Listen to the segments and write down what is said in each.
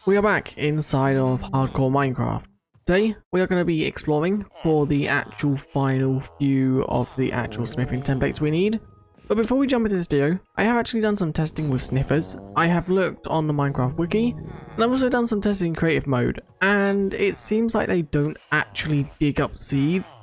We are back inside of Hardcore Minecraft. Today, we are going to be exploring for the actual final few of the actual smithing templates we need. But before we jump into this video, I have actually done some testing with sniffers. I have looked on the Minecraft wiki, and I've also done some testing in creative mode, and it seems like they don't actually dig up seeds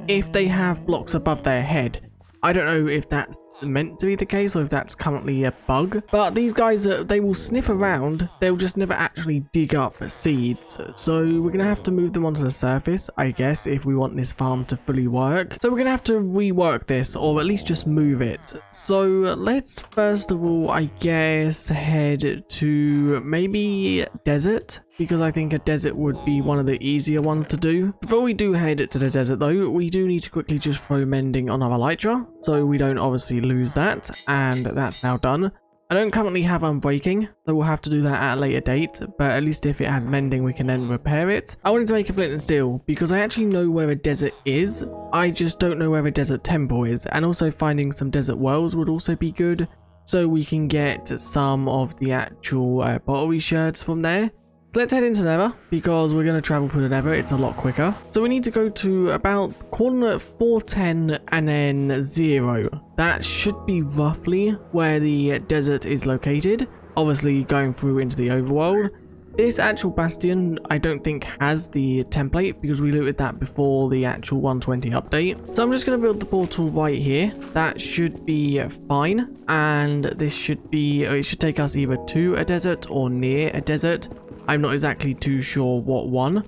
if they have blocks above their head. I don't know if that's meant to be the case or if that's currently a bug, but these guys, they will sniff around, they'll just never actually dig up seeds, so we're gonna have to move them onto the surface, I guess, if we want this farm to fully work. So we're gonna have to rework this, or at least just move it. So let's first of all, I guess, head to maybe desert, because I think a desert would be one of the easier ones to do. Before we do head to the desert though, we do need to quickly just throw mending on our elytra, so we don't obviously lose that, and that's now done. I don't currently have unbreaking, so we'll have to do that at a later date, but at least if it has mending we can then repair it. I wanted to make a flint and steel, because I actually know where a desert is, I just don't know where a desert temple is, and also finding some desert wells would also be good, so we can get some of the actual pottery sherds from there. Let's head into Nether, because we're going to travel through the Nether, it's a lot quicker. So we need to go to about coordinate 410 and then 0. That should be roughly where the desert is located, obviously going through into the overworld. This actual bastion I don't think has the template because we looted that before the actual 120 update. So I'm just going to build the portal right here. That should be fine, and this should be, it should take us either to a desert or near a desert. I'm not exactly too sure what one.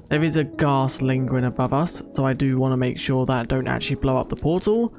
There is a gas lingering above us, so I do want to make sure that don't actually blow up the portal.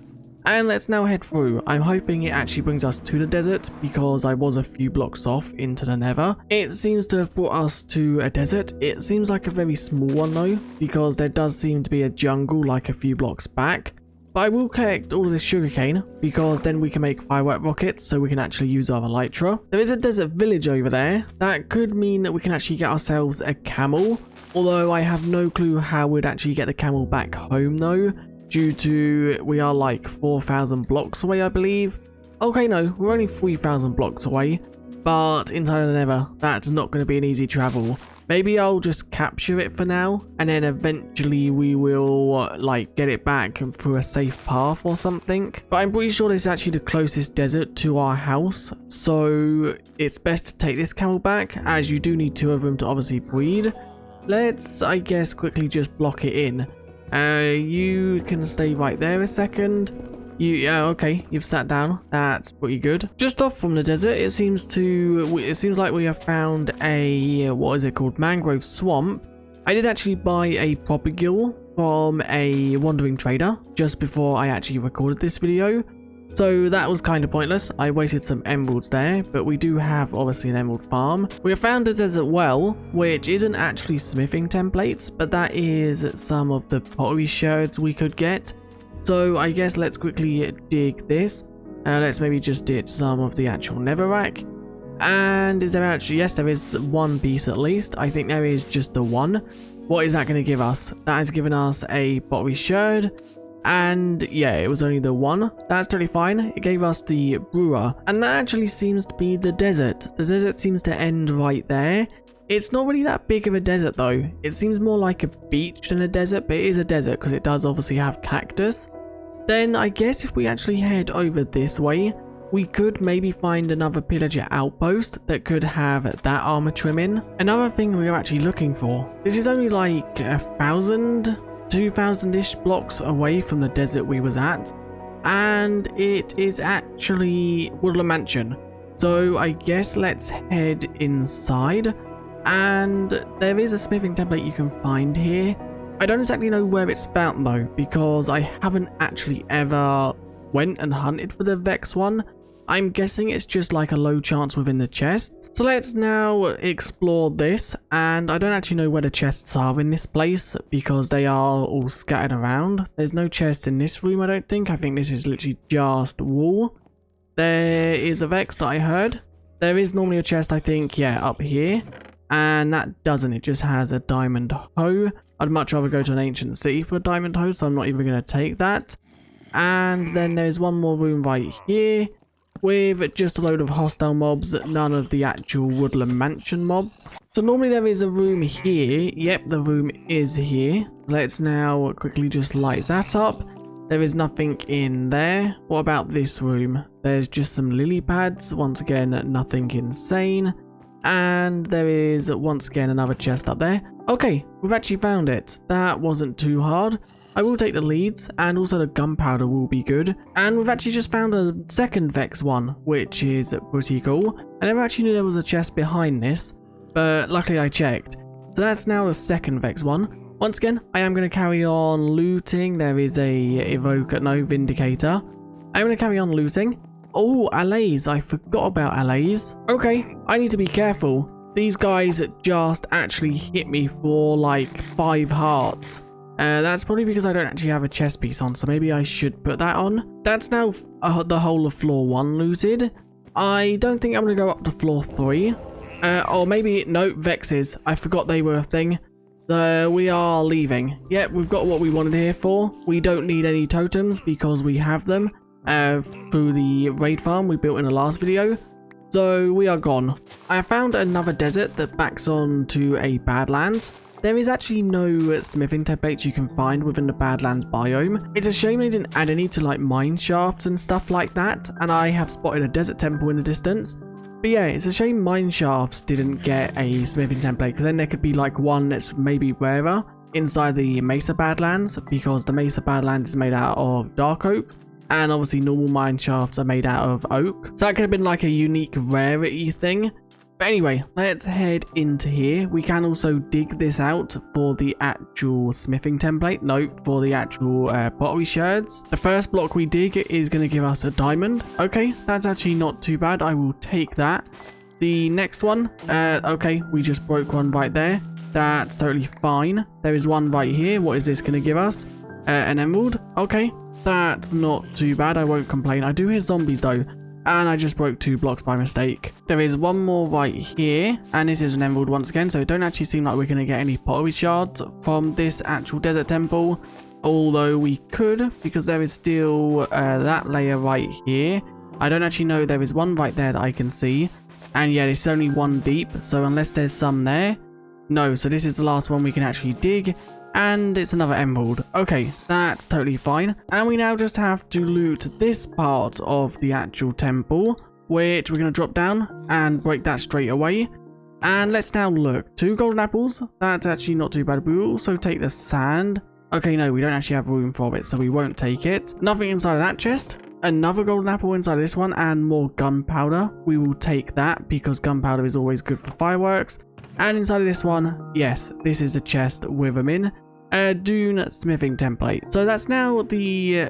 And let's now head through. I'm hoping it actually brings us to the desert, because I was a few blocks off into the Nether. It seems to have brought us to a desert. It seems like a very small one though, because there does seem to be a jungle like a few blocks back. But I will collect all of this sugarcane, because then we can make firework rockets, so we can actually use our elytra. There is a desert village over there. That could mean that we can actually get ourselves a camel, although I have no clue how we'd actually get the camel back home though, due to we are like 4,000 blocks away, I believe. Okay, no, we're only 3,000 blocks away, but inside of the Nether, that's not going to be an easy travel. Maybe I'll just capture it for now, and then eventually we will like get it back through a safe path or something. But I'm pretty sure this is actually the closest desert to our house, so it's best to take this camel back, as you do need 2 of them to obviously breed. Let's, I guess, quickly just block it in. You can stay right there a second. Yeah, okay, you've sat down. That's pretty good. Just off from the desert, it seems like we have found a, what is it called, mangrove swamp. I did actually buy a propagule from a wandering trader just before I actually recorded this video, so that was kind of pointless. I wasted some emeralds there, but we do have obviously an emerald farm. We have found a desert well, which isn't actually smithing templates, but that is some of the pottery sherds we could get. So I guess let's quickly dig this. Let's maybe just dig some of the actual netherrack. And is there actually, yes, there is one piece at least. I think there is just the one. What is that going to give us? That has given us a pottery sherd. And yeah, it was only the one. That's totally fine. It gave us the brewer. And that actually seems to be the desert. The desert seems to end right there. It's not really that big of a desert though. It seems more like a beach than a desert, but it is a desert because it does obviously have cactus. Then I guess if we actually head over this way, we could maybe find another pillager outpost that could have that armor trim in. Another thing we are actually looking for. This is only like 1,000, 2,000-ish blocks away from the desert we was at, and it is actually Woodland Mansion. So I guess let's head inside. And there is a smithing template you can find here. I don't exactly know where it's found though, because I haven't actually ever went and hunted for the Vex one. I'm guessing it's just like a low chance within the chests. So let's now explore this, and I don't actually know where the chests are in this place because they are all scattered around. There's no chest in this room, I don't think. I think this is literally just wall. There is a Vex that I heard. There is normally a chest, I think, yeah, up here. And that doesn't, it just has a diamond hoe. I'd much rather go to an ancient city for a diamond hoe, so I'm not even going to take that. And then there's one more room right here. with just a load of hostile mobs, none of the actual Woodland Mansion mobs. So normally there is a room here. Yep, the room is here. Let's now quickly just light that up. There is nothing in there. What about this room? There's just some lily pads. Once again, nothing insane. And there is once again another chest up there. Okay, we've actually found it. That wasn't too hard. I will take the leads, and also the gunpowder will be good. And we've actually just found a second Vex one, which is pretty cool. I never actually knew there was a chest behind this, but luckily I checked. So that's now the second Vex one. Once again, I am going to carry on looting. There is a Vindicator. I'm going to carry on looting. Oh, allays. I forgot about allays. Okay, I need to be careful. These guys just actually hit me for like 5 hearts. That's probably because I don't actually have a chest piece on, so maybe I should put that on. That's now the whole of floor 1 looted. I don't think I'm going to go up to floor 3. Or maybe, no, Vexes. I forgot they were a thing. So we are leaving. Yep, we've got what we wanted here for. We don't need any totems because we have them through the raid farm we built in the last video. So we are gone. I found another desert that backs on to a Badlands. There is actually no smithing templates you can find within the Badlands biome. It's a shame they didn't add any to like mine shafts and stuff like that, and I have spotted a desert temple in the distance. But yeah, it's a shame mine shafts didn't get a smithing template, because then there could be like one that's maybe rarer inside the Mesa Badlands, because the Mesa Badlands is made out of dark oak, and obviously normal mine shafts are made out of oak. So that could have been like a unique rarity thing. But anyway, let's head into here. We can also dig this out for the actual smithing template. Nope, for the actual pottery shards. The first block we dig is going to give us a diamond. Okay, that's actually not too bad. I will take that. The next one, okay, we just broke one right there. That's totally fine. There is one right here. What is this going to give us? An emerald. Okay, that's not too bad. I won't complain. I do hear zombies though. And I just broke 2 blocks by mistake. There is one more right here, and this is an emerald once again, so it don't actually seem like we're going to get any pottery shards from this actual desert temple, although we could, because there is still that layer right here. I don't actually know. There is one right there that I can see, and yeah, it's only 1 deep, so unless there's some there, no. So this is the last one we can actually dig. And it's another emerald. Okay, that's totally fine. And we now just have to loot this part of the actual temple, which we're going to drop down and break that straight away. And let's now look. 2 golden apples. That's actually not too bad. We will also take the sand. Okay, no, we don't actually have room for it, so we won't take it. Nothing inside of that chest. Another golden apple inside of this one, and more gunpowder. We will take that because gunpowder is always good for fireworks. And inside of this one, yes, this is a chest with them in. A Dune smithing template. So that's now the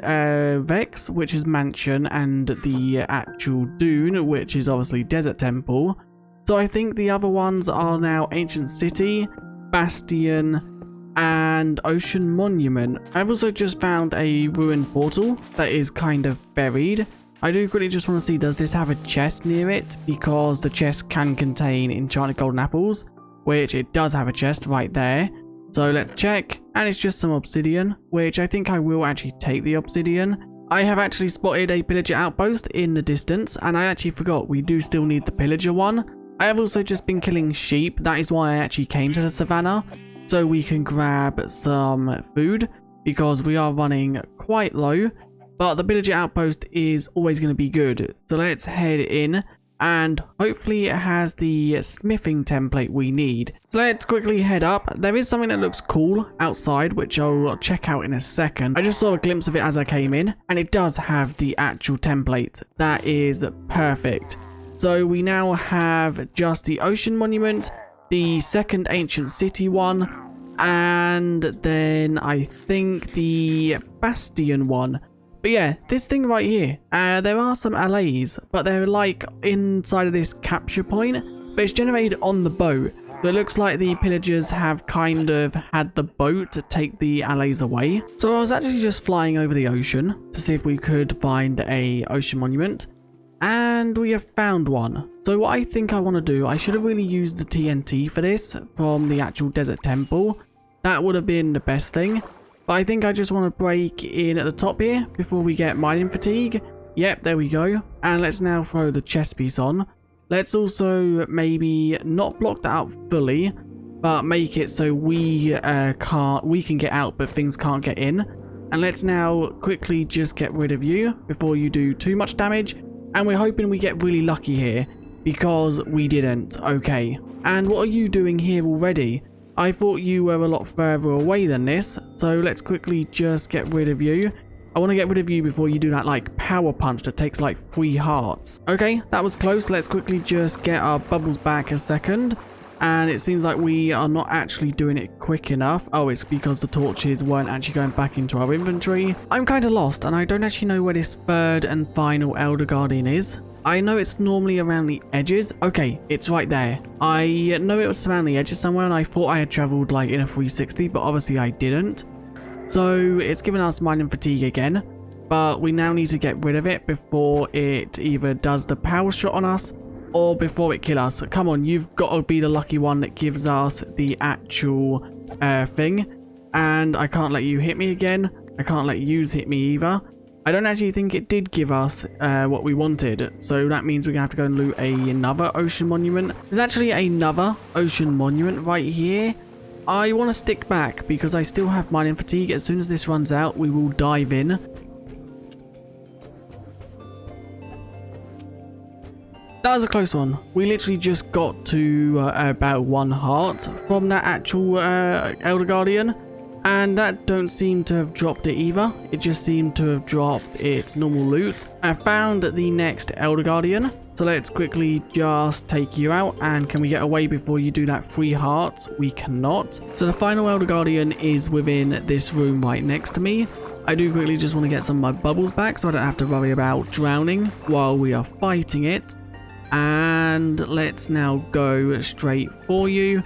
Vex, which is mansion, and the actual Dune, which is obviously desert temple. So I think the other ones are now ancient city, bastion, and ocean monument. I've also just found a ruined portal that is kind of buried. I do quickly just want to see, does this have a chest near it? Because the chest can contain enchanted golden apples, which it does have a chest right there. So let's check, and it's just some obsidian, which I think I will actually take the obsidian. I have actually spotted a pillager outpost in the distance, and I actually forgot we do still need the pillager one. I have also just been killing sheep. That is why I actually came to the savannah, so we can grab some food, because we are running quite low. But the pillager outpost is always going to be good. So let's head in. And hopefully it has the smithing template we need. So let's quickly head up. There is something that looks cool outside, which I'll check out in a second. I just saw a glimpse of it as I came in, and it does have the actual template. That is perfect. So we now have just the ocean monument, the second ancient city one, and then I think the bastion one. But yeah, this thing right here, there are some allays, but they're like inside of this capture point, but it's generated on the boat. So it looks like the pillagers have kind of had the boat to take the allays away. So I was actually just flying over the ocean to see if we could find a ocean monument, and we have found one. So what I think I want to do, I should have really used the TNT for this from the actual desert temple. That would have been the best thing. But I think I just want to break in at the top here before we get mining fatigue. Yep, there we go. And let's now throw the chest piece on. Let's also maybe not block that out fully, but make it so we can get out, but things can't get in. And let's now quickly just get rid of you before you do too much damage. And we're hoping we get really lucky here, because we didn't. Okay. And what are you doing here already? I thought you were a lot further away than this, so let's quickly just get rid of you. I want to get rid of you before you do that like power punch that takes like 3 hearts. Okay, that was close. Let's quickly just get our bubbles back a second. And it seems like we are not actually doing it quick enough. Oh, it's because the torches weren't actually going back into our inventory. I'm kind of lost and I don't actually know where this third and final Elder Guardian is. I know it's normally around the edges. Okay, it's right there. I know it was around the edges somewhere and I thought I had traveled like in a 360, but obviously I didn't. So it's given us mining fatigue again, but we now need to get rid of it before it either does the power shot on us or before it kills us. Come on, you've got to be the lucky one that gives us the actual thing. And I can't let you hit me again. I can't let you hit me either. I don't actually think it did give us what we wanted, so that means we're going to have to go and loot another ocean monument. There's actually another ocean monument right here. I want to stick back because I still have mining fatigue. As soon as this runs out, we will dive in. That was a close one. We literally just got to about 1 heart from that actual Elder Guardian. And that don't seem to have dropped it either. It just seemed to have dropped its normal loot. I found the next Elder Guardian. So let's quickly just take you out. And can we get away before you do that 3 hearts? We cannot. So the final Elder Guardian is within this room right next to me. I do quickly just want to get some of my bubbles back so I don't have to worry about drowning while we are fighting it. And let's now go straight for you.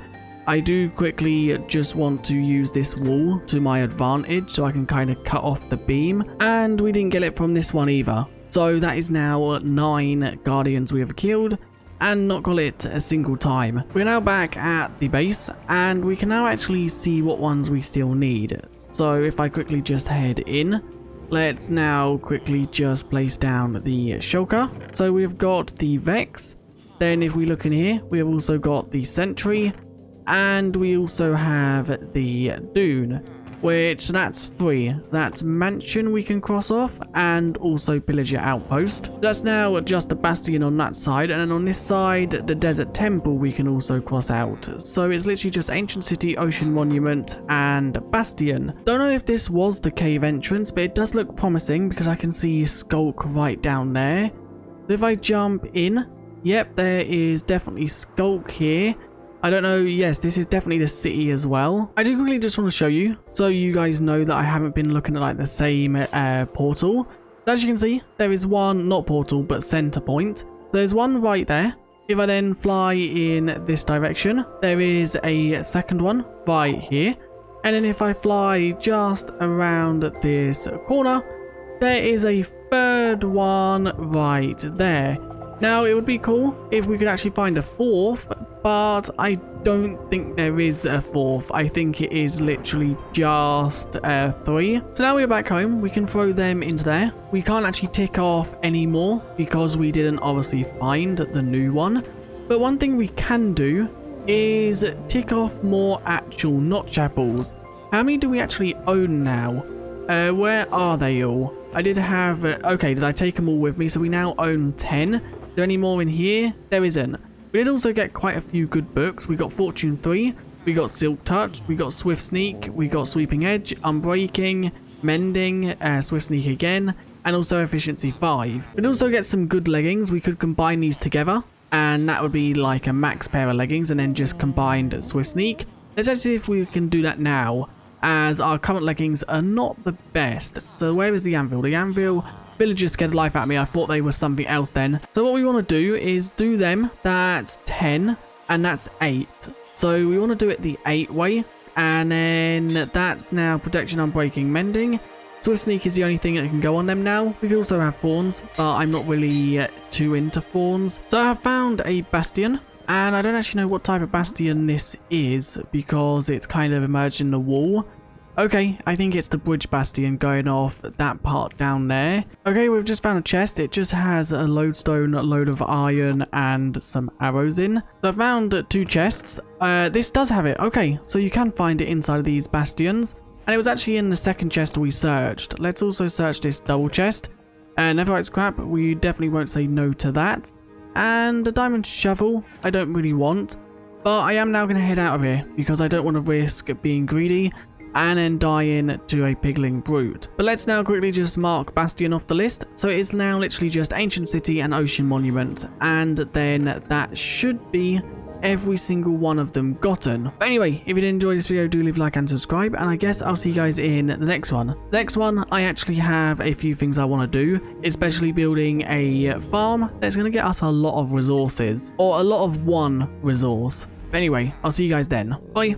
I do quickly just want to use this wall to my advantage so I can kind of cut off the beam. And we didn't get it from this one either. So that is now 9 guardians we have killed and not got it a single time. We're now back at the base and we can now actually see what ones we still need. So if I quickly just head in, let's now quickly just place down the shulker. So we've got the Vex. Then if we look in here, we have also got the Sentry. And we also have the Dune, which that's 3. So that's Mansion we can cross off and also Pillager Outpost. That's now just the Bastion on that side, and then on this side, the Desert Temple we can also cross out. So it's literally just Ancient City, Ocean Monument, and Bastion. Don't know if this was the cave entrance, but it does look promising because I can see Skulk right down there. If I jump in, yep, there is definitely Skulk here. I don't know, yes, this is definitely the city as well. I do quickly just want to show you, so you guys know that I haven't been looking at like the same portal. As you can see, there is one, not portal, but center point. There's one right there. If I then fly in this direction, there is a second one right here. And then if I fly just around this corner, there is a third one right there. Now, it would be cool if we could actually find a 4th, but I don't think there is a 4th. I think it is literally just 3. So now we're back home. We can throw them into there. We can't actually tick off any more because we didn't obviously find the new one. But one thing we can do is tick off more actual notch apples. How many do we actually own now? Where are they all? I did have... okay, did I take them all with me? So we now own 10. Is there any more in here? There isn't. We did also get quite a few good books. We got Fortune 3, we got Silk Touch, we got Swift Sneak, we got Sweeping Edge, Unbreaking, Mending, Swift Sneak again, and also Efficiency 5. We'd also get some good leggings. We could combine these together, and that would be like a max pair of leggings, and then just combined Swift Sneak. Let's actually see if we can do that now, as our current leggings are not the best. So where is the anvil? The anvil... Villagers scared the life out of me. I thought they were something else then. So what we want to do is do them. That's 10 and that's 8. So we want to do it the 8 way. And then that's now protection, unbreaking, mending. Swift Sneak is the only thing that can go on them now. We can also have thorns, but I'm not really too into thorns. So I have found a bastion. And I don't actually know what type of bastion this is because it's kind of emerged in the wall. Okay, I think it's the bridge bastion going off that part down there. Okay, we've just found a chest. It just has a lodestone, a load of iron, and some arrows in. So I found 2 chests. This does have it. Okay, so you can find it inside of these bastions. And it was actually in the second chest we searched. Let's also search this double chest. Netherite scrap, we definitely won't say no to that. And a diamond shovel, I don't really want. But I am now going to head out of here because I don't want to risk being greedy and then dying to a pigling brute. But let's now quickly just mark Bastion off the list. So it is now literally just Ancient City and Ocean Monument. And then that should be every single one of them gotten. But anyway, if you did enjoy this video, do leave a like and subscribe, and I guess I'll see you guys in the next one. Next one, I actually have a few things I want to do, especially building a farm that's going to get us a lot of resources, or a lot of one resource. But anyway, I'll see you guys then. Bye.